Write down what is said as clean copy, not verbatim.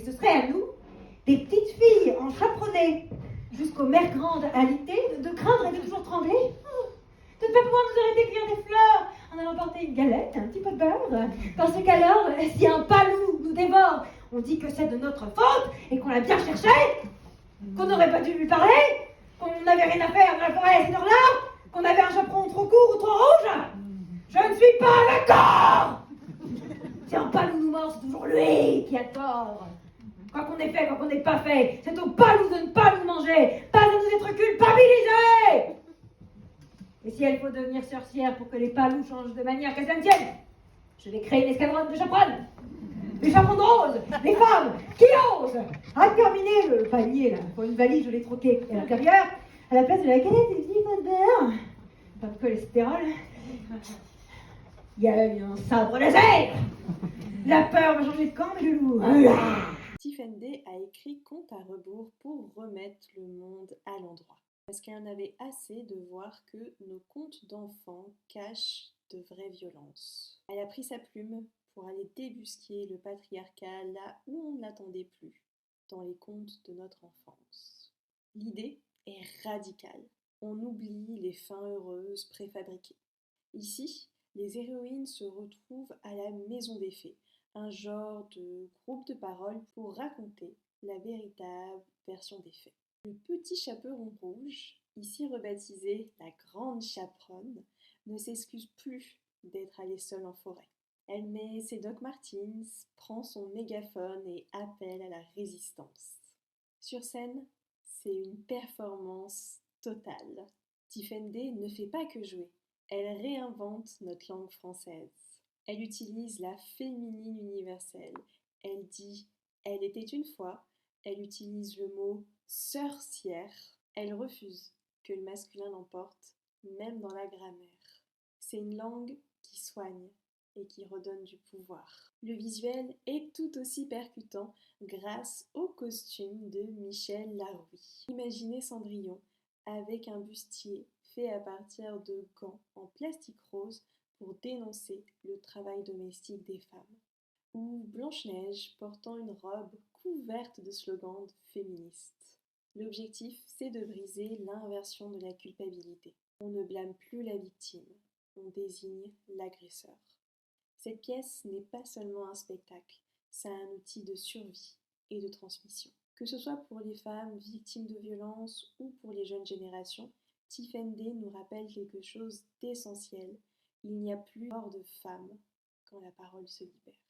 Ce serait à nous, des petites filles en chaperonnet, jusqu'aux mères grandes alitées, de craindre et de toujours trembler, de ne pas pouvoir nous arrêter de cueillir des fleurs en allant porter une galette, un petit peu de beurre, parce qu'alors, si un palou nous dévore, on dit que c'est de notre faute et qu'on l'a bien cherché, qu'on n'aurait pas dû lui parler, qu'on n'avait rien à faire dans la forêt à cette heure-là, qu'on avait un chaperon trop court ou trop rouge. Je ne suis pas d'accord. Si un palou nous mord, c'est toujours lui qui a tort. Quoi qu'on ait fait, quoi qu'on n'ait pas fait, c'est au palou de ne pas nous manger, pas de nous être culpabilisés. Et si il faut devenir sorcière pour que les palous changent de manière, qu'à ça ne tienne, je vais créer une escadronne de chaperonnes, des chaperons de rose, des femmes qui osent à terminer le panier là. Pour une valise, je l'ai troqué. Et à l'intérieur, à la place de la galette, des petits pots de beurre, pas de cholestérol, il y a eu un sabre laser. La peur va changer de camp, mais je loue. Tiffen Day a écrit Compte à rebours pour remettre le monde à l'endroit. Parce qu'elle en avait assez de voir que nos contes d'enfants cachent de vraies violences. Elle a pris sa plume pour aller débusquer le patriarcat là où on ne l'attendait plus, dans les contes de notre enfance. L'idée est radicale. On oublie les fins heureuses préfabriquées. Ici, les héroïnes se retrouvent à la Maison des Fées, un genre de groupe de parole pour raconter la véritable version des faits. Le petit chaperon rouge, ici rebaptisé la grande chaperonne, ne s'excuse plus d'être allée seule en forêt. Elle met ses Doc Martens, prend son mégaphone et appelle à la résistance. Sur scène, c'est une performance totale. Tiffen Day ne fait pas que jouer, elle réinvente notre langue française. Elle utilise la féminine universelle. Elle dit « elle était une fois », elle utilise le mot « sorcière », elle refuse que le masculin l'emporte, même dans la grammaire. C'est une langue qui soigne et qui redonne du pouvoir. Le visuel est tout aussi percutant grâce au costume de Michel Larouille. Imaginez Cendrillon avec un bustier fait à partir de gants en plastique rose pour dénoncer le travail domestique des femmes. Ou Blanche-Neige portant une robe couverte de slogans féministes. L'objectif, c'est de briser l'inversion de la culpabilité. On ne blâme plus la victime, on désigne l'agresseur. Cette pièce n'est pas seulement un spectacle, c'est un outil de survie et de transmission. Que ce soit pour les femmes victimes de violences ou pour les jeunes générations, Tiffen Day nous rappelle quelque chose d'essentiel. Il n'y a plus de femmes quand la parole se libère.